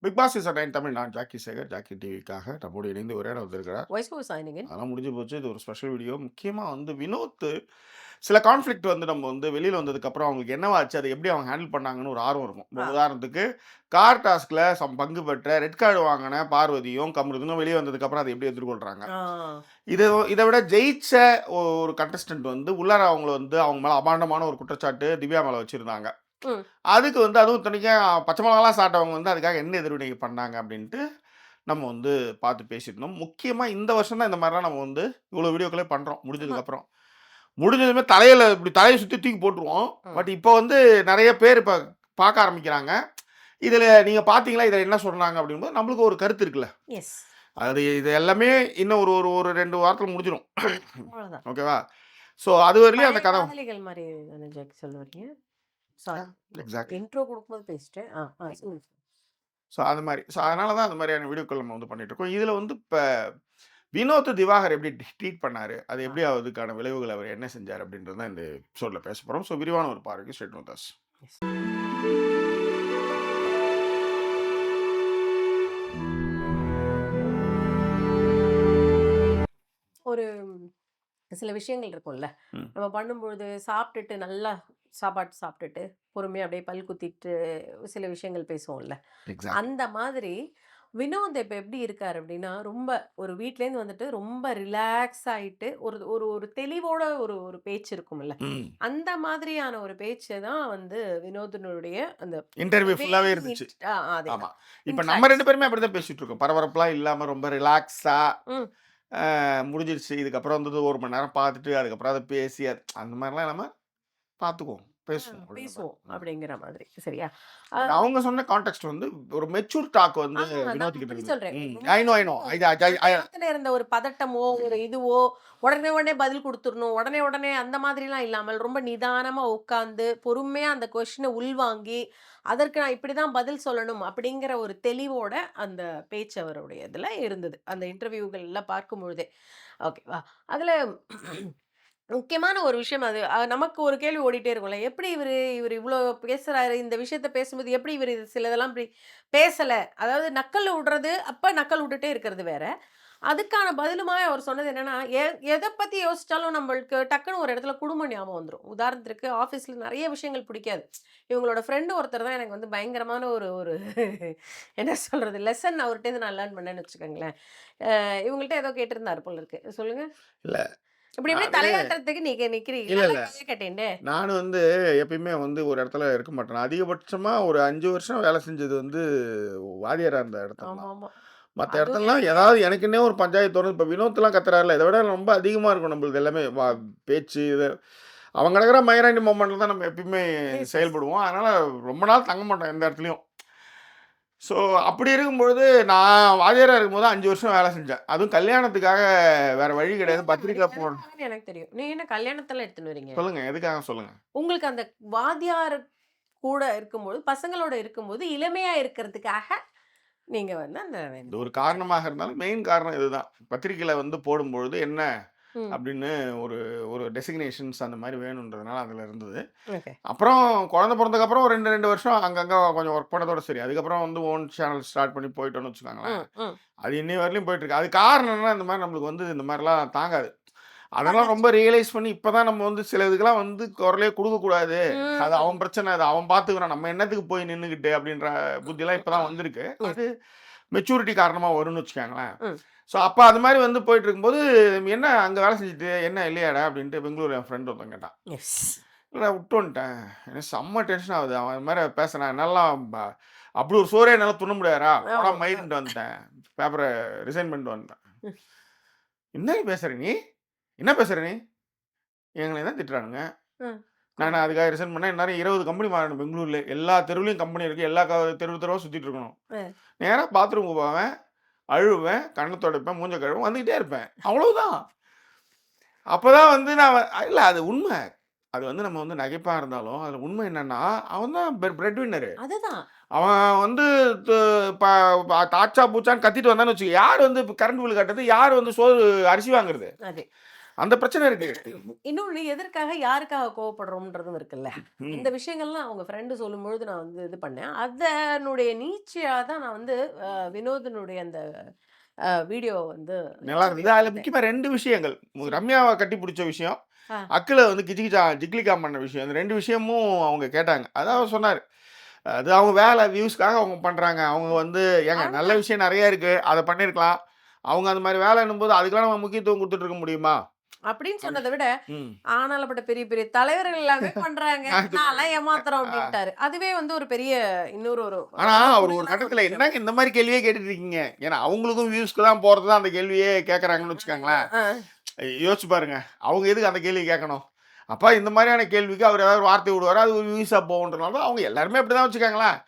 Big Boss season 9 Tamil நான் Jackie Sekar, Jackie டிவிக்காக நம்மோடு இணைந்து உரையாட வந்திருக்கிறார். Voice over signing in. அதெல்லாம் முடிஞ்சு போச்சு. இது ஒரு ஸ்பெஷல் வீடியோ. முக்கியமா வினோத் சில கான்ஃப்ளிக்ட் நம்ம வெளியில வந்ததுக்கப்புறம் அவங்களுக்கு என்னவாச்சு, அதை எப்படி அவங்க ஹேண்டில் பண்ணாங்கன்னு ஒரு ஆர்வம் இருக்கும். உதாரணத்துக்கு கார் டாஸ்க்ல பங்கு பெற்ற ரெட் கார்டு வாங்கின பார்வதியும் கமருதும் வெளியே வந்ததுக்கப்புறம் அதை எப்படி எதிர்கொள்றாங்க. இதை விட ஜெயிச்ச ஒரு கண்டஸ்டன்ட் உள்ளார அவங்க மேல அபாண்டமான ஒரு குற்றச்சாட்டு திவ்யா மேல வச்சிருந்தாங்க. அதுக்கு அதுவும் இத்தனைக்கும் பச்சை மிளகாலாம் சாப்பிட்டவங்க அதுக்காக என்ன எதிர்வினை பண்ணாங்க அப்படின்ட்டு நம்ம பார்த்து பேசியிருந்தோம். முக்கியமாக இந்த வருஷம் தான் இந்த மாதிரிலாம் நம்ம இவ்வளோ வீடியோக்களே பண்ணுறோம். முடிஞ்சதுக்கப்புறம் முடிஞ்சதுமே தலையை சுற்றி தூக்கி போட்டுருவோம். பட் இப்போ நிறைய பேர் இப்போ பார்க்க ஆரம்பிக்கிறாங்க. இதில் நீங்கள் பார்த்தீங்களா, இதில் என்ன சொல்கிறாங்க அப்படிங்கும்போது நம்மளுக்கு ஒரு கருத்து இருக்குல்ல. அது இது எல்லாமே இன்னும் ஒரு ஒரு ஒரு 2 வாரத்தில் முடிஞ்சிடும். ஓகேவா? ஸோ அது வரையிலும் அந்த கதை மாதிரி சொல்லுவீங்க. எக்ஸாக்ட்லி. இன்ட்ரோ கொடுக்கும்போது பேசிட்டேன். ஸோ அது மாதிரி. ஸோ அதனால தான் அந்த மாதிரியான வீடியோக்கள் நம்ம பண்ணிட்டு இருக்கோம். இதில் இப்போ வினோத் திவாகர் எப்படி ட்ரீட் பண்ணாரு, அது எப்படி அதுக்கான விளைவுகள் அவர் என்ன செஞ்சார் அப்படின்றது தான் இந்த எபிசோடில் பேச போகிறோம். ஸோ விரிவான ஒரு பார்வைக்கு ஸ்ட்ரெயிட் வித் அஸ். ஒரு சில விஷயங்கள் இருக்கும்ல, நம்ம பண்ணும்பொழுது சாப்பிட்டுட்டு நல்லா சாப்பாட்டு சாப்பிட்டுட்டு பொறுமையாக அப்படியே பல் குத்திட்டு சில விஷயங்கள் பேசுவோம்ல, அந்த மாதிரி வினோத் இப்போ எப்படி இருக்கார் அப்படின்னா, ரொம்ப ஒரு வீட்லேருந்து வந்துட்டு ரொம்ப ரிலாக்ஸ் ஆகிட்டு ஒரு ஒரு ஒரு தெளிவோட ஒரு ஒரு பேச்சு இருக்கும்ல, அந்த மாதிரியான ஒரு பேச்சு தான் வினோதனுடைய அந்த இன்டர்வியூ ஃபுல்லாகவே இருந்துச்சு. ஆமாம், இப்போ நம்ம 2 பேருமே அப்படி தான் பேசிகிட்டு இருக்கோம். பரபரப்புலாம் இல்லாமல் ரொம்ப ரிலாக்ஸாக முடிஞ்சிருச்சு. இதுக்கப்புறம் 1 மணி நேரம் பார்த்துட்டு அதுக்கப்புறம் அதை பேசி அந்த மாதிரிலாம் இல்லாமல் பார்த்துக்குவோம், பேசுவோம் அப்படிங்கிற மாதிரி. சரியா? அவங்க சொன்ன கான்டெக்ஸ்ட் ஒரு மெச்சூர் டாக் வினோத் கிட்ட சொல்றேன். ஐ நோ இருந்த ஒரு பதட்டமோ ஒரு இதுவோ உடனே உடனே பதில் கொடுத்துடணும், உடனே அந்த மாதிரிலாம் இல்லாமல் ரொம்ப நிதானமா உட்காந்து பொறுமையா அந்த கொஸ்டினை உள்வாங்கி அதற்கு நான் இப்படிதான் பதில் சொல்லணும் அப்படிங்கிற ஒரு தெளிவோட அந்த பேச்சு அவருடைய இதுல இருந்தது அந்த இன்டர்வியூகள்ல பார்க்கும் பொழுதே. ஓகேவா? அதுல முக்கியமான ஒரு விஷயம் அது நமக்கு ஒரு கேள்வி ஓடிட்டே இருக்கும்ல, எப்படி இவர் இவ்வளோ பேசுறாரு, இந்த விஷயத்த பேசும்போது எப்படி இவர் சிலதெல்லாம் இப்படி பேசலை, அதாவது நக்கல் விடுறது அப்போ நக்கல் விட்டுட்டே இருக்கிறது வேற. அதுக்கான பதிலுமாய் அவர் சொன்னது என்னன்னா, எதை பற்றி யோசிச்சாலும் நம்மளுக்கு டக்குன்னு ஒரு இடத்துல குடும்ப ஞாபகம் வந்துடும். உதாரணத்திற்கு ஆஃபீஸில் நிறைய விஷயங்கள் பிடிக்காது. இவங்களோட ஃப்ரெண்டு ஒருத்தர் தான் எனக்கு பயங்கரமான ஒரு ஒரு என்ன சொல்கிறது லெசன் அவர்கிட்ட நான் லேர்ன் பண்ணேன்னு வச்சுக்கோங்களேன். இவங்கள்ட்ட ஏதோ கேட்டிருந்தாரு போல இருக்கு. சொல்லுங்க. இல்லை இப்படி தலையாட்டுறதுக்கு நீங்க நிக்கிறீங்க. நானும் எப்பயுமே ஒரு இடத்துல இருக்க மாட்டேன். அதிகபட்சமா ஒரு 5 வருஷம் வேலை செஞ்சது வாதியாரா இருந்த இடத்துல. மற்ற இடத்துலலாம் ஏதாவது எனக்குன்னே ஒரு பஞ்சாயத்து வரும். இப்போ வினோத்லாம் கத்துறாருல, இதை விட ரொம்ப அதிகமாக இருக்கும் நம்மளுக்கு எல்லாமே பேச்சு. இது அவங்க கிடக்கிற மைராண்டி மொமெண்ட்டில் தான் நம்ம எப்பயுமே செயல்படுவோம். அதனால் ரொம்ப நாள் தங்க மாட்டோம் எந்த இடத்துலையும். ஸோ அப்படி இருக்கும்பொழுது நான் வாதியாராக இருக்கும்போது 5 வருஷம் வேலை செஞ்சேன். அதுவும் கல்யாணத்துக்காக வேற வழி கிடையாது. பத்திரிக்கை போடணும். எனக்கு தெரியும். நீ என்ன கல்யாணத்தெல்லாம் எடுத்துன்னு வரீங்க? சொல்லுங்க, எதுக்காக சொல்லுங்க. உங்களுக்கு அந்த வாதியார் கூட இருக்கும்போது, பசங்களோட இருக்கும்போது இளமையா இருக்கிறதுக்காக நீங்க அந்த ஒரு காரணமாக இருந்தாலும் மெயின் காரணம் இதுதான். பத்திரிக்கையில போடும்பொழுது என்ன அப்படின்னு ஒரு ஒரு டெசிக்னேஷன்ஸ் அந்த மாதிரி வேணுன்றதுனால அதில் இருந்தது. அப்புறம் குழந்தை பிறந்ததுக்கப்புறம் ஒரு 2 வருஷம் அங்கங்கே கொஞ்சம் ஒர்க் பண்ணதோட சரி. அதுக்கப்புறம் ஓன் சேனல் ஸ்டார்ட் பண்ணி போயிட்டோன்னு வச்சுக்கோங்களேன். அது இன்னி வரலையும் போயிட்டுருக்கு. அது காரணம் என்ன, இந்த மாதிரி நம்மளுக்கு இந்த மாதிரிலாம் தாங்காது. அதெல்லாம் ரொம்ப ரியலைஸ் பண்ணி இப்போ தான் நம்ம சில இதுக்கெல்லாம் குரலே கொடுக்கக்கூடாது, அது அவன் பிரச்சனை, அது அவன் பார்த்துக்கிறான், நம்ம என்னத்துக்கு போய் நின்றுக்கிட்டு அப்படின்ற புத்தியெல்லாம் இப்போ தான் வந்திருக்கு. அது மெச்சூரிட்டி காரணமாக வரும்னு வச்சுக்கோங்களேன். ஸோ அப்போ அது மாதிரி போயிட்டு இருக்கும்போது, என்ன அங்கே வேலை செஞ்சுட்டு என்ன இல்லையாடா அப்படின்ட்டு பெங்களூர் என் ஃப்ரெண்ட் ஒருத்தன் கேட்டான். இல்லை விட்டு வந்துட்டேன், எனக்கு செம்ம டென்ஷன் ஆகுது, அவன் இது மாதிரி பேசுகிறேன், என்னாலாம் அப்படி ஒரு சோறே என்னால் துண்ண முடியாதா, படம் மயிட்டு வந்துட்டேன், பேப்பரை ரிசைன் பண்ணிட்டு வந்துட்டேன். என்ன பேசுகிற நீ, என்ன பேசுகிற நீ, எங்களை தான் திட்டுறானுங்க. நான் அதுக்காக ரிசைன் பண்ணேன். நேரம் 20 கம்பெனி மாறணும் பெங்களூரில், எல்லா தெருவுலையும் கம்பெனி இருக்குது, எல்லா தெருவாக சுற்றிட்டு இருக்கணும். நேராக பாத்ரூமுக்கு போவேன், அழுவேன், கண்ணை துடைப்பேன், மூஞ்ச கழுவேன், வந்துக்கிட்டே இருப்பேன், அவ்வளவுதான். அப்போ தான் நான் இல்லை, அது உண்மை. அது நம்ம நகைப்பாக இருந்தாலும் அதில் உண்மை என்னன்னா, அவன் தான் பிரெட் வின்னரு. அதுதான் அவன் தாச்சா பூச்சான்னு கத்திட்டு வந்தான்னு வச்சுக்க, யார் இப்போ கரண்ட் பில் கட்டுறது, யார் சோறு அரிசி வாங்குறது? அந்த பிரச்சனை இருக்கு. இன்னொன்னு எதற்காக, யாருக்காக கோவப்படுறோம்ன்றதும் இருக்குல்ல. இந்த ம். விஷயங்கள்லாம் அவங்க ஃப்ரெண்டு சொல்லும்பொழுது நான் வந்து இது பண்ணேன். அதனுடைய நீட்சியா தான் நான் வந்து வினோதினுடைய அந்த வீடியோ வந்து நல்லா இருந்தது. அதுல பார்த்தேன். முக்கியமா 2 விஷயங்கள். ரம்யாவ கட்டி புடிச்ச விஷயம், ஆ. அக்குல வந்து ஜிக்லிகா பண்ண விஷயம். இந்த 2 விஷயமும் அவங்க கேட்டாங்க. அதான் அவர் சொன்னாரு. அது அவங்க வேலை வியூஸ்க்காக அவங்க பண்றாங்க. அவங்க வந்து ஏங்க நல்ல அவ்வளோதான். விஷயம் நெறைய இருக்கு. அத பண்ணியிருக்கலாம். அவங்க அந்த மாரி வேலைன்னும்போது அதுக்கெல்லாம் நம்ம முக்கியத்துவம் குடுத்துட்டு இருக்க முடியுமா? அப்படின்னு அப்படி சொன்னத விட, ம். ஆனாலும்பட்ட பெரிய பெரிய தலைவர்கள் எல்லாமே பண்றாங்க. அது நான்லாம் ஏமாத்துறோம் ஆ. அப்படின்ட்டாரு. அதுவே வந்து ஒரு பெரிய இன்னொரு ஒரு ஆனா, ரொம்ப அவரு ஒரு துணிச்சலான ஒரு கட்டத்துல விஷயம். என்னங்க இந்த மாரி கேள்வியே கேட்டுட்டு இருக்கீங்க? ஏன்னா அவங்களுக்கும் வியூஸ்க்கு தான் போறது தான் அந்த கேள்வியே கேட்கறாங்கன்னு வச்சுக்கோங்களேன். ஆ. யோசிச்சு பாருங்க. அவங்க எதுக்கு அந்த கேள்வி கேட்கணும்? அப்ப இந்த மாரியான கேள்விக்கு அவர் ஏதாவது ஒரு வார்த்தை விடுவாரு. அது ஒரு வியூஸா போகுன்றனால தான் அவங்க எல்லாருமே அப்படிதான் வச்சுக்கோங்களேன்.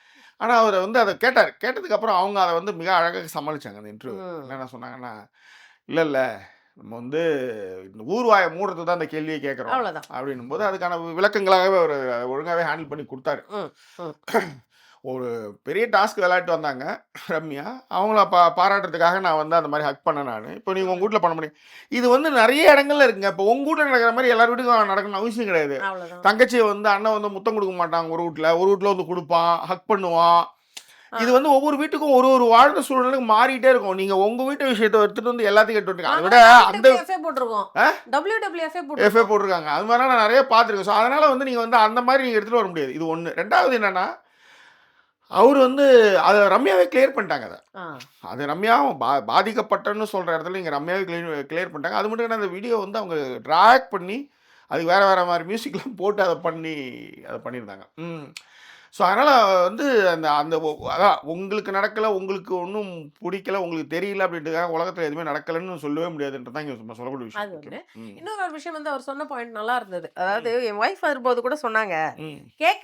ஆனா, அவரு வந்து அத கேட்டாரு. கேட்டதுக்கு அப்புறம் அவங்க அத வந்து மிக அழகா சமாளிச்சாங்க அந்த இன்டர்வியூ. ம். என்னென்ன சொன்னாங்கன்னா, "இல்ல, இல்ல. நம்ம வந்து இந்த ஊர் வாய மூடுறதுக்கு தான் அந்த கேள்வியே கேட்கிறோம்." அவ்வளோதான். அப்படின்னும்போது அதுக்கான விளக்கங்களாகவே அவரு ஒழுங்காவே ஹேண்டில் பண்ணி குடுத்தாரு. ம். ம். ஒரு பெரிய டாஸ்க் விளையாட்டு வந்தாங்க ரம்யா. அவங்கள பாராட்டுறதுக்காக நான் வந்து அந்த மாரி ஹக் பண்ணேன் நானு. இப்போ நீங்க உங்க அவ்வளோதான். வீட்ல பண்ண முடியும். இது வந்து நெறைய இடங்கள்ல இருக்குங்க. இப்போ உங்க வீட்ல நடக்கிற மாரி எல்லார் வீட்டுக்கும் நடக்கணும்னு அவசியம் கிடையாது. அவ்வளோதான். தங்கச்சிய வந்து அண்ணன் வந்து முத்தம் குடுக்க மாட்டாங்க ஒரு வீட்ல. ஒரு வீட்ல வந்து குடுப்பான், ஹக் பண்ணுவான். ஆ. இது வந்து ஒவ்வொரு வீட்டுக்கும் ஒரு ஒரு வாழ்ந்த சூழ்நிலைக்கும் மாறிட்டே இருக்கும். நீங்க உங்க வீட்டு விஷயத்த எடுத்துட்டு வந்து எல்லாத்தையும் கேட்டு வந்துட்டீங்க. அத விட நாங்கலாம் அந்த WWFே போட்டுருக்கோம். அ WWFே எஃப்ஏ போட்டுருக்கோம். போட்டுருக்காங்க. அது மாரிலாம் நான் நெறைய பார்த்துருக்கேன். ஸோ அதனால வந்து நீங்க வந்து அந்த மாரி நீங்க எடுத்துட்டு வர முடியாது. இது 1. 2வது என்னன்னா, அவரு வந்து அத ரம்யாவே கிளியர் பண்ணிட்டாங்க அத. ஆ. அது ரம்யாவும் பாதிக்கப்பட்டன்னு சொல்ற இடத்துல இங்க ரம்யாவே கிளியர் பண்ணிட்டாங்க. அது மட்டும் இல்ல அந்த வீடியோ வந்து அவங்க ட்ராக் பண்ணி, அதுக்கு வேற வேற மாரி மியூசிக்லாம் போட்டு அத பண்ணியிருந்தாங்க. ம். ஸோ அதனால வந்து அந்த அந்த அதான் உங்களுக்கு நடக்கல, உங்களுக்கு ஒண்ணும் புடிக்கல, உங்களுக்கு தெரியல அப்படின்றதுக்காக உலகத்துல எதுவுமே நடக்கலன்னு சொல்லவே முடியாதுன்றது தான் இங்க நம்ம சொல்லக்கூடிய விஷயம் அது ஒண்ணு. முக்கியமா. ம். இன்னொரு ஒரு விஷயம் வந்து அவர் சொன்ன பாயிண்ட் நல்லா இருந்தது. அதாவது என் ஒய்ஃப் வரும்போது கூட சொன்னாங்க. ம்.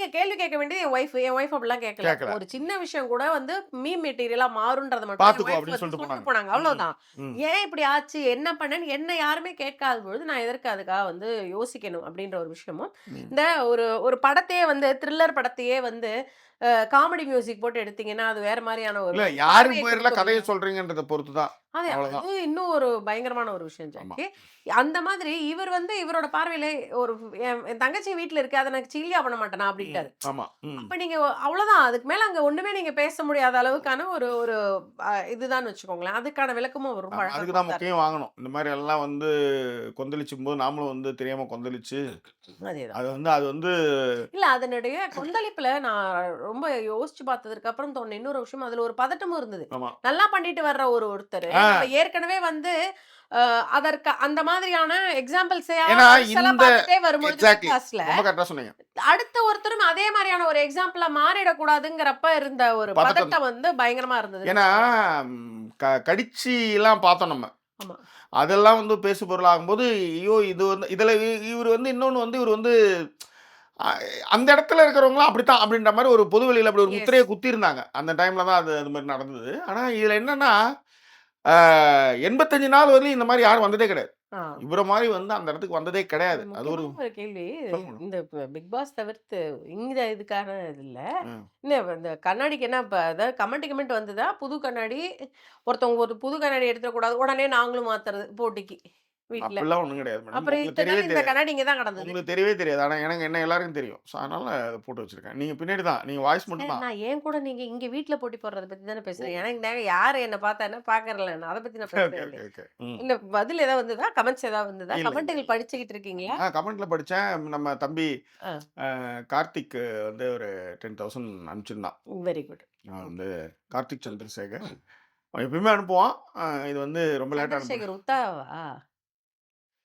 கேள்வி கேட்க வேண்டியது என் ஒய்ஃப். என் ஒய்ஃப் அப்படிலாம் கேட்கல. கேட்கல. ஒரு சின்ன விஷயம் கூட வந்து மீம் மெட்டீரியலா மாறும்ன்றத மட்டும் என் பார்த்துக்கோ ஒய்ஃப் அப்படின்னு வந்து சொல்லிட்டு சொல்லிட்டு போனாங்க. போனாங்க. ம். அவ்வளோதான். ம். ஏன் இப்படி ஆச்சு? என்ன பண்ணேன்னு என்ன யாருமே கேட்காத பொழுது, நான் எதற்கு அதுக்காக வந்து யோசிக்கணும் அப்படின்ற ஒரு விஷயமும், ம். இந்த ஒரு ஒரு படத்தையே வந்து த்ரில்லர் படத்தையே வந்து காமெடி மியூசிக் போட்டு எடுத்தீங்கன்னா, அது வேற மாரியான ஒரு இல்ல யாரு பார்வைய பேர்ல குடுக்கும் கதைய இல்லையா? சொல்றீங்கன்றத பொறுத்து தான். அது அவ்வளோதான். அது இன்னும் ஒரு பயங்கரமான ஒரு விஷயம் ஆமா. ஜாக்கி. அந்த மாதிரி இவர் வந்து இவரோட பார்வையில ஒரு என் தங்கச்சி வீட்ல இருக்கு. அத நான் சில்லியா பண்ண மாட்டேனா ம். அப்டின்ட்டாரு. ஆமா. ம். அப்ப நீங்க அவ்வளோதான். அதுக்கு மேல அங்க ஒண்ணுமே நீங்க பேச முடியாத அளவுக்கான ஒரு ஒரு இதுதான்னு வச்சுக்கோங்களேன். அதுக்கான விளக்கமும் அவர் ரொம்ப ஆமா. அழகா அதுக்கு தான் குடுத்தாரு. மொக்கையும் வாங்கணும். இந்த மாரி எல்லாம் வந்து கொந்தளிச்சும்போது நாமளும் வந்து தெரியாம கொந்தளிச்சு, அதேதான். அது வந்து இல்ல அதனுடைய கொந்தளிப்புல நான் ரொம்ப யோசிச்சு பார்த்ததற்கு அப்புறம் தோணுன இன்னொரு விஷயம், அதுல ஒரு பதட்டமும் இருந்தது. ஆமா. நல்லா பண்ணிட்டு வர்ற ஒருத்தரு, நம்ம ஆ ஏற்கனவே வந்து அதற்கு அந்த மாதிரியான எக்ஸாம்பிள்ஸையா ஏன்னா வரிசலா இந்த பார்த்துட்டே வரும்பொழுது பிக் எக்ஸாக்ட்லி. பாஸ்ல, ரொம்ப கரெக்ட்டா சொன்னீங்க. அடுத்த ஒருத்தரும் அதே மாரியான ஒரு எக்ஸாம்பிளா மாறிடக்கூடாதுங்கிறப்ப இருந்த ஒரு பதட்டம் தான். பதட்டம் வந்து பயங்கரமா இருந்ததுன்னு ஏன்னா வச்சுக்கோங்களேன். கடிச்சுலாம் பார்த்தோம் நம்ம. ஆமா. அதெல்லாம் வந்து பேசு பொருளாகும்போது, ஐயோ! இது வந்து இதில இவரு வந்து இன்னொன்னு வந்து இவரு வந்து அ அந்த இடத்துல இருக்கிறவங்கலாம் அப்படித்தான் அப்படின்ற மாரி ஒரு பொது வெளியில அப்படி ஒரு எஸ். முத்திரைய குத்திருந்தாங்க. அந்த டைம்ல தான் அது மாரி நடந்தது. ஆனா இதில என்னன்னா, ஆ 85 நாள் வரையும் இந்த மாரி யாரும் வந்ததே கிடையாது. ஆ. இவர மாரி வந்து அந்த இடத்துக்கு வந்ததே கிடையாது. ஒரு அது ஒரு முக்கியமான ஒரு கேள்வி. சொல்லுங்க. இந்த பிக் பாஸ் தவிர்த்து இந்த இதுக்கான இது இல்ல. ம். இந்த இந்த கண்ணாடிக்கு என்ன இப்ப அதாவது கமெண்ட் கிமெண்ட் வந்ததா? புது கண்ணாடி ஒருத்தவங்க ஒரு புது கண்ணாடி எடுத்துறக்கூடாது. உடனே நாங்களும் மாத்துறது போட்டிக்கு வீட்ல. அப்படிலாம் ஒண்ணும் கிடையாது மேடம். அப்புறம் உங்களுக்கு இத்தன தெரியவே நாள் இந்த தெரியாது. கண்ணாடி இங்க தான் கடந்தது. உங்களுக்கு தெரியவே தெரியாது. ஆனா எனக்கு என்ன எல்லாருக்கும் தெரியும். ஸோ அதனால அத போட்டு வச்சிருக்கேன். நீங்க பின்னாடி தான். நீங்க வாய்ஸ் மட்டும் சார் தான். நான் ஏன் கூட நீங்க இங்க வீட்ல போட்டி போடுறத பத்தி தானே ஓ! பேசுறேன். எனக்கு நாங்க யாரு என்ன பார்த்தா என்ன, பார்க்கறல என்ன. அத பத்தி நான் ஓகே, பேசவே ஓகே, இல்லையே. ஓகே. ம். இல்ல பதில் ஏதாவது வந்ததா? கமெண்ட்ஸ் ஏதாவது வந்ததா? இல்ல, இல்ல, இல்ல. கமெண்ட்டுகள் படிச்சுக்கிட்டு இருக்கீங்களா? கமெண்ட்ல படிச்சேன். நம்ம தம்பி ஆ. கார்த்திக் வந்து ஒரு 10,000 அனுப்பிச்சிருந்தான். Very good. அவன் ம். வந்து கார்த்திக் சந்திரசேகர். அவன் எப்பயுமே அனுப்புவான். இது வந்து ரொம்ப லேட்டா அனுப்புனான். சந்திரசேகர் உத்தாவா?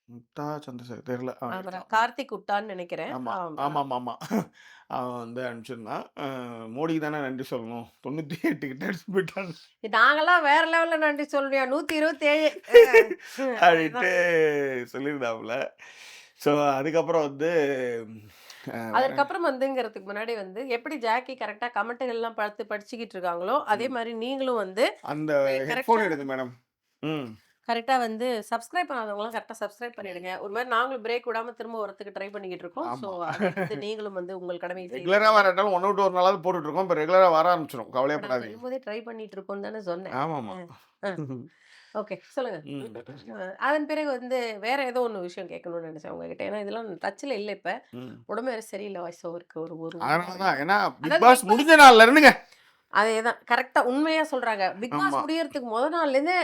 முக்தா சந்திரசேகர் தெரியல. அப்புறம் இருக்கலாம். கார்த்திக் உட்டான்னு நெனைக்கிறேன். ஆமா. ஆமா. ஆமாமாமா. அவன் வந்து அனுப்பிச்சிருந்தான். மோடிக்கு தானே நன்றி சொல்லணும். 98 கிட்ட எடுத்துட்டு போயிட்டான். நாங்கலாம் வேற லெவல்ல நன்றி சொல்லணும். 127 அப்படின்ட்டு அதேதான். சொல்லியிருந்தாப்புல. ஸோ அதுக்கப்புறம் வந்து வேற அதற்கப்புறம் வந்துங்கிறதுக்கு முன்னாடி வந்து எப்படி ஜாக்கி கரெக்ட்டா கமெண்ட்டுகள்லாம் பார்த்து படிச்சுக்கிட்டு இருக்காங்களோ, அதே ம். மாரி நீங்களும் வந்து அந்த ஹெட்ஃபோன் கரெக்ட்டா எடுங்க மேடம். ம். கரெக்ட்டா வந்து சப்ஸ்கிரைப் பண்ணாதவங்கலாம் கரெக்ட்டா சப்ஸ்கிரைப் பண்ணிடுங்க. ஒரு மாரி நாங்களும் பிரேக் விடாம திரும்ப வரதுக்கு ட்ரை பண்ணிக்கிட்டு இருக்கோம். ஸோ ஆமா. அத வந்து நீங்களும் வந்து உங்கள் கடமையை செய்து ரெகுலரா வராட்டாலும் 1 விட்டு 1 நாளாவது போட்டுட்டு இருக்கோம். இப்ப ரெகுலரா வர ஆரம்பிச்சுரும். இப்ப நான் கவலையேப்படாதீங்க. சொல்லும்போதே ட்ரை பண்ணிட்டு இருக்கோம்னு தானே சொன்னேன். ஆமாமா. அ, அ. ஓகே. சொல்லுங்க. அதன் பிறகு வந்து வேற ஏதோ ஒண்ணு விஷயம் கேட்கணும்னு நினைச்சேன் உங்ககிட்ட. ஏன்னா இதெல்லாம் டச்ல இல்ல இப்ப. உடம்பு வேற சரியில்ல வாய்ஸ் ஓவருக்கு ஒரு ஒரு அதனாலதான் ஏன்னா பிக் அதாவது பாஸ் பிக் முடிஞ்ச பாஸ் நாள்ல இருந்துங்க. அதேதான். கரெக்ட்டா உண்மையா சொல்றாங்க. பிக் பாஸ் ஆமா. முடியறதுக்கு மொத நாள்லேருந்து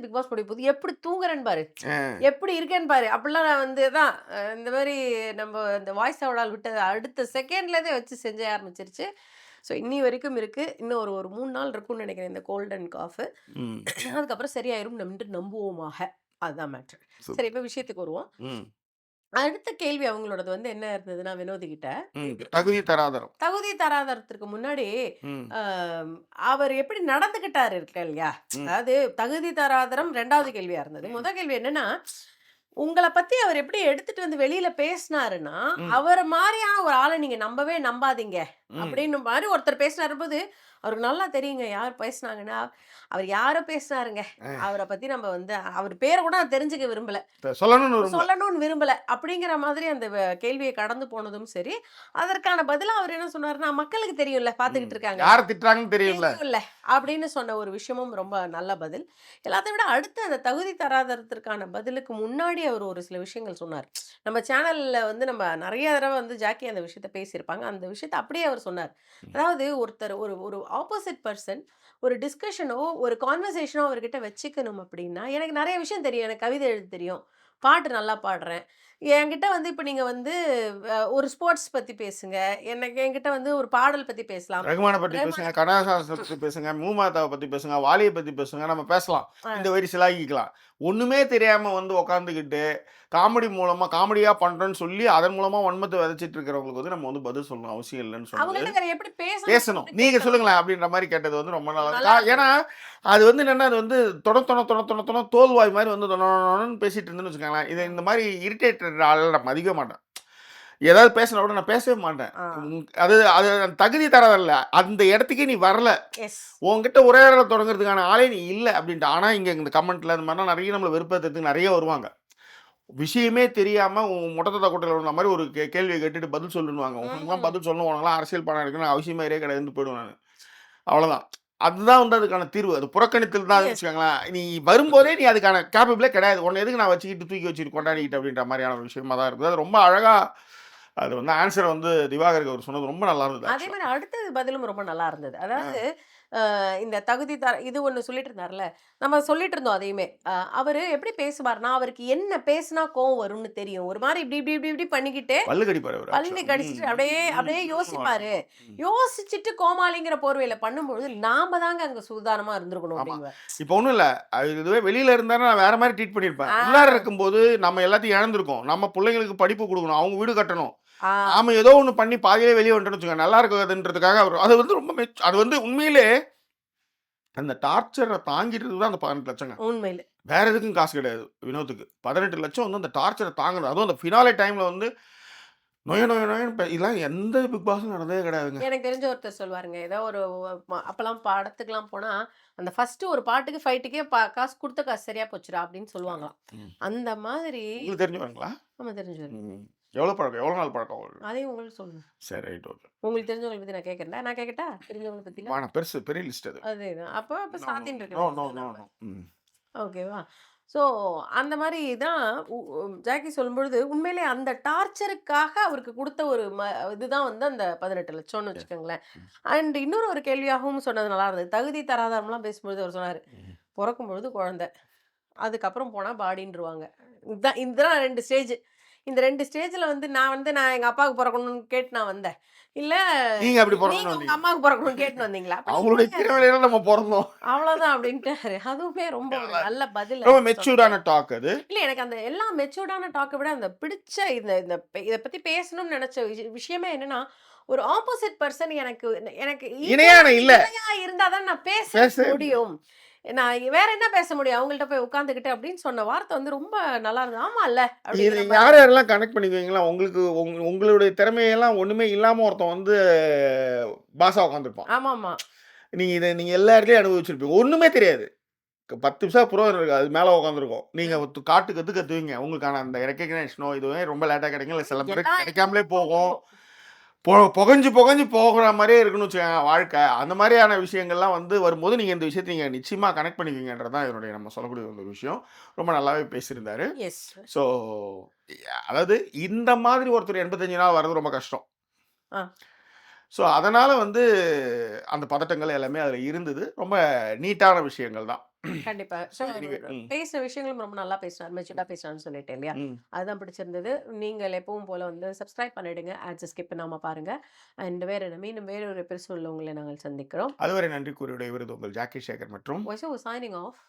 பிக் பாஸ் முடியப்போது. எப்படி தூங்குறேன்னு பாரு. அஹ் எப்படி இருக்கேன்னு பாரு. அப்படிலாம் நான் வந்து தான் இந்த மாரி நம்ம இந்த வாய்ஸ் ஓவரால் விட்ட அடுத்த செகண்ட்லேருந்தே வச்சு செஞ்ச ஆரம்பிச்சிருச்சு. ஸோ இன்னி வரைக்கும் இருக்கு. இன்னும் ஒரு ஒரு 3 நாள் இருக்கும்னு நெனைக்கிறேன் இந்த கோல்ட் அண்ட் காஃப். ம். அதுக்கப்புறம் சரியாயிரும் என்று நம்புவோமாக. அதுதான் மேட்டர். சரி சூப்பர். இப்ப விஷயத்துக்கு வருவோம். ம். அடுத்த கேள்வி அவங்களோடது வந்து என்ன இருந்ததுன்னா, வினோதி கிட்ட. தகுதி தராதரம். தகுதி தராதரத்திற்கு முன்னாடி ம். அ அவர் எப்படி நடந்துக்கிட்டாரு இருக்கு இல்லையா? ம். அதாவது தகுதி தராதரம் 2வது கேள்வியா இருந்தது. முதல் கேள்வி என்னன்னா, உங்கள பத்தி அவர் எப்படி எடுத்துட்டு வந்து வெளியில பேசினாருன்னா, ம். அவர மாரியான ஒரு ஆள நீங்க நம்பவே நம்பாதீங்க. ம். அப்படின்னு மாரி ஒருத்தர் பேசினாரும்போது, அவருக்கு நல்லா தெரியுங்க யார் பேசினாங்கன்னா, அவர் யாரோ பேசினாருங்க. அவர பத்தி நம்ம வந்து அவர் பேர கூட நான் தெரிஞ்சுக்க விரும்பல. சொல்லணும்னு விரும்பல. சொல்லணும்னு விரும்பல. அப்படிங்கிற மாதிரி அந்த கேள்விய கடந்து போனதும் சரி, அதற்கான பதிலா அவர் என்ன சொன்னாருன்னா, மக்களுக்கு தெரியும்ல, ம். பார்த்துக்கிட்டு இருக்காங்க. யார திட்டுறாங்கன்னு தெரியும்ல. தெரியும்ல அப்படின்னு சொன்ன ஒரு விஷயமும் ரொம்ப நல்ல பதில். எல்லாத்த விட அடுத்து அந்த தகுதி தராதரத்திற்கான பதிலுக்கு முன்னாடி அவர் ஒரு சில விஷயங்கள் சொன்னார். நம்ம சேனல்ல வந்து நம்ம நெறைய தடவ வந்து ஜாக்கி அந்த விஷயத்த பேசியிருப்பாங்க. அந்த விஷயத்த அப்படியே அவர் சொன்னார். அதாவது ஒருத்தர் ஒரு ஒரு ஆப்போசிட் பெர்சன் ஒரு டிஸ்கஷனோ, ஒரு கான்வர்சேஷனோ அவர்கிட்ட வச்சுக்கணும் அப்படின்னா, எனக்கு நெறைய விஷயம் தெரியும். எனக்கு கவிதை எழுத தெரியும். பாட்டு நல்லா பாடுறேன். என்கிட்ட வந்து இப்ப நீங்க வந்து ஒரு ஸ்போர்ட்ஸ் பத்தி பேசுங்க. என்கிட்ட வந்து ஒரு பாடல் பத்தி பேசலாம். ரகுமான பத்தி ரஹ்மான் பேசுங்க, கண்ணதாசன் பத்தி பேசுங்க, மூமாதாவை பத்தி பேசுங்க, வாலிய பத்தி பேசுங்க, நம்ம பேசலாம். இந்த வரி சிலாகிக்கலாம். ஒண்ணுமே தெரியாம வந்து உட்காந்துக்கிட்டு, காமெடி மூலமா காமெடியா பண்றேன்னு சொல்லி, அதன் மூலமா வன்மத்த விதைச்சிட்டு இருக்கிறவங்களுக்கு வந்து நம்ம வந்து பதில் சொல்லணும் அவசியம் இல்லன்னு சொன்னது. அவங்கள்ட்ட வேற எப்படி பேசணும் பேசணும். சொல்லிட்டு நீங்க கேட்கணும். சொல்லுங்களேன் அப்படின்ற மாரி கேட்டது வந்து ரொம்ப நல்லா நல்லா இருக்கு. ஏன்னா, அது வந்து என்னன்னா, அது வந்து தோல்வாய் மாரி வந்து தொணன்னு பேசிட்டு இருந்தேன்னு வச்சுக்கோங்களேன். இது இந்த மாரி இரிட்டேட்டட் ஆள நான் மதிக்க மாட்டேன். ஏதாவது பேசினா கூட நான் பேசவே மாட்டேன். ஆ. அது அது தகுதி தரதில்ல. அந்த இடத்துக்கே நீ வரல. எஸ். உன்கிட்ட உரையாடல தொடங்குறதுக்கான ஆளே நீ இல்ல அப்படின்ட்டு. ஆனா, இங்க இந்த கமெண்ட்ல இந்த மாரிலாம் நெறைய நம்மள வெறுப்பேத்துறதுக்கு நெறைய வருவாங்க. விஷயமே தெரியாம மொட்ட தட்ட கொட்டையில விழுந்த மாரி ஒரு கேள்விய கேட்டுட்டு பதில் சொல்லுன்னுவாங்க. உனக்கெல்லாம் பதில் சொல்லணும். உனக்கெல்லாம் அரசியல் பணம் எடுக்கணும்னு அவசியமே கிடையாதுன்னு போயிடுவேன் நானு. அவ்வளோதான். அதுதான் வந்து அதுக்கான தீர்வு. அது புறக்கணித்தல் தான் எஸ். வச்சுக்கோங்களேன். நீ வரும்போதே நீ அதுக்கான கேப்பபிளே கிடையாது. உன்ன எதுக்கு நான் வச்சுக்கிட்டு தூக்கி வச்சுட்டு கொண்டாடிக்கிட்டு அப்படின்ற மாரியான ஒரு விஷயமா தான் இருக்குது. அது ரொம்ப அழகா அது வந்து ஆன்ஸர் வந்து திவாகருக்கு அவர் சொன்னது ரொம்ப நல்லா இருந்தது அதே ஆக்சுவலா. மாரி அடுத்தது பதிலும் ரொம்ப நல்லா இருந்தது. அதாவது இந்த தகுதி இது ஒண்ணு சொல்லிட்டு இருந்தார்ல. நம்ம சொல்லிட்டு இருந்தோம் அதையுமே. அவரு எப்படி பேசுவார்ன்னா, அவருக்கு என்ன பேசினா கோவம் வரும்னு தெரியும். ஒரு மாரி இப்டி இப்டி இப்டி இப்டி பண்ணிக்கிட்டு, பல்லு கடிப்பாரு அவரு பல்லு ஆக்சுவலா. கடிச்சிட்டு அப்படியே அப்படியே யோசிப்பாரு. ம். யோசிச்சுட்டு கோமாளிங்கிற போர்வையில பண்ணும்பொழுது, நாம தாங்க அங்க சூதானமா இருந்திருக்கணும் ஆமா. அப்டிங்குவார். இப்போ ஒண்ணும் இல்ல. இதுவே வெளியில இருந்தாருன்னா நான் வேற மாரி ட்ரீட் பண்ணியிருப்பேன். ஆ, உள்ளார இருக்கும்போது நம்ம எல்லாத்தையும் இழந்திருக்கோம். நம்ம புள்ளைங்களுக்கு படிப்பு குடுக்கணும். அவங்க வீடு கட்டணும். ஆ, நாம ஏதோ ஒண்ணு பண்ணி பாதியிலே வெளிய வந்துட்டோம்னு வச்சுக்கோங்க. நல்லா இருக்காதுன்றதுக்காக அவரு அது வந்து ரொம்ப அது வந்து உண்மையிலே அந்த டார்ச்சர தாங்கிட்டதுக்கு தான் அந்த 18 லட்சங்க. உண்மையிலே. வேற எதுக்கும் காசு கிடையாது வினோத்துக்கு. 18 லட்சம் வந்து அந்த டார்ச்சர தாங்குனது. அதுவும் அந்த ஃபினாலே டைம்ல வந்து நொய நொய நொயன்னு இதெல்லாம் எந்த பிக் பாஸும் நடந்ததே கிடையாதுங்க. எனக்கு தெரிஞ்ச ஒருத்தர் சொல்லுவாருங்க. ஏதோ ஒரு அப்பலாம் படத்துக்குலாம் போனா, அந்த ஃபர்ஸ்ட்டு ஒரு பாட்டுக்கு, ஃபைட்டுக்கே காசு குடுத்த காசு சரியா போச்சுடா அப்டின்னு சொல்லுவாங்களாம். ம். அந்த மாதிரி உங்களுக்கு தெரிஞ்சவங்களா? ஆமா தெரிஞ்சவரு. ம். எவ்வளோ பழக்கம்? எவ்வளோ நாள் பழக்கம் அவங்களுக்கு? அதையும் உங்களுக்கு சொல்லுங்க. சரி ரைட் ஓகே. உங்களுக்கு தெரிஞ்சவங்கள பத்தி நான் கேட்கிறேன்டா. நான் கேட்கட்டா? தெரிஞ்சவங்கள பத்திலாம்? வேணாம் பெருசு பெரிய லிஸ்ட் அது. அதேதான். அப்ப அப்ப நோ, நோ, சாத்தின்னு இருக்க நோ, நோ, வேண்டியது நோ, நாம. நோ. ம். ஓகேவா? ஸோ அந்த மாரி தான் உ உ ஜாக்கி சொல்லும்பொழுது, உண்மையிலே அந்த டார்ச்சருக்காக அவருக்கு குடுத்த ஒரு இதுதான் வந்து அந்த 18,00,000ன்னு எஸ். வச்சுக்கோங்களேன். ம். அண்ட் இன்னொரு ஒரு கேள்வியாகவும் சொன்னது நல்லா இருந்தது. தகுதி தராதரம்லாம் பேசும்பொழுது அவர் சொன்னாரு, ம். "பொறக்கும்பொழுது குழந்தை. அதுக்கப்புறம் போனா பாடின்ருவாங்க. இதுதான் 2 ஸ்டேஜ். இந்த 2 ஸ்டேஜ்ல வந்து நான் எங்க அப்பாவுக்கு பொறக்கணும்னு கேட்டு நான் வந்தேன். இல்ல நீங்க அப்படி நீங்க பொறக்கணும்னு உங்க வந்தீங்க. அம்மாவுக்கு பொறக்கணும்னு கேட்டுன்னு வந்தீங்களா? அப்ப நீங்க அவங்களுடைய திறமையில நம்ம பொறந்தோம். அவ்வளோதான் அப்டின்ட்டாரு. அதுவுமே ரொம்ப ஒரு நல்லா இருக்கு. நல்ல பதில் ரொம்ப அவர் சொன்னது. மெச்சூர்டான டாக் அது. இல்ல எனக்கு அந்த எல்லா மெச்சூர்டான டாக்க விட அந்த பிடிச்ச இந்த இந்த இத பத்தி பேசணும்னு நெனச்ச விஷயமே என்னன்னா, ஒரு ஆப்போசிட் பெர்சன் எனக்கு எனக்கு இணையான இல்ல. இணையா இருந்தா தான் நான் பேசவே பேசவே முடியாது. முடியும். நான் வேற என்ன பேச முடியும்? அவங்கள்ட்ட போய் உட்கார்ந்துகிட்டு அப்படின்னு சொன்ன வார்த்தை வந்து ரொம்ப நல்லா இருந்தது. ஆமால்ல இது அப்படிங்கிற யார் மாதிரி. யாரெல்லாம் கனெக்ட் பண்ணிக்குவீங்களா? உங்களுக்கு உங்களுடைய திறமையெல்லாம் ஒண்ணுமே இல்லாம ஒருத்தன் வந்து பாஸா உட்காந்துருப்பான். ஆமாமா. நீங்க எல்லா இடத்துலயும் அனுபவிச்சிருப்பீங்க. ஒண்ணுமே தெரியாது. 10 பைசா புரோஜனம் இருக்காது. அது மேல உட்காந்துருக்கும். நீங்க காட்டு கத்து கத்துவீங்க. உங்களுக்கான அந்த ரெகக்னேஷனோ இதுவே ரொம்ப லேட்டா கிடைக்கும். இல்ல சில பேருக்கு எல்லாம் கிடைக்காமலே போகும். இருக்கும். புகஞ்சு புகஞ்சு போகிற மாதிரியே இருக்குன்னு வச்சுக்கோங்க வாழ்க்கை. அந்த மாதிரியான விஷயங்கள்லாம் வந்து வரும்போது, நீங்க இந்த விஷயத்த நீங்க நிச்சயமா கனெக்ட் பண்ணிக்குவீங்கன்றது தான் என்னுடைய நம்ம சொல்லக்கூடிய ஒரு விஷயம். ரொம்ப நல்லாவே பேசியிருந்தாரு. எஸ். ஸோ அதாவது இந்த மாதிரி ஒருத்தர் 85 நாள் வர்றது ரொம்ப கஷ்டம். ஆ. ஸோ அதனால வந்து அந்த பதட்டங்கள் எல்லாமே அதில இருந்தது. ரொம்ப நீட்டான விஷயங்கள் தான். கண்டிப்பா. ஸோ எனிவே பேசின விஷயங்களும் ரொம்ப நல்லா பேசினார். மெச்சூர்டா பேசினார்ன்னு சொல்லிட்டேன் இல்லையா? ம். அதுதான் பிடிச்சிருந்தது. நீங்கள் எப்பவும் போல வந்து சப்ஸ்கிரைப் பண்ணிடுங்க. ஆட்ஸ ஸ்கிப் பண்ணாம பாருங்க. அண்ட் வேற என்ன மீண்டும் வேற ஒரு எபிசோட்ல உங்களை நாங்கள் சந்திக்கிறோம். அதுவரை நன்றி கூறி விடைபெறுவது உங்கள் ஜாக்கி சேகர் மற்றும் சைனிங் ஆஃப்.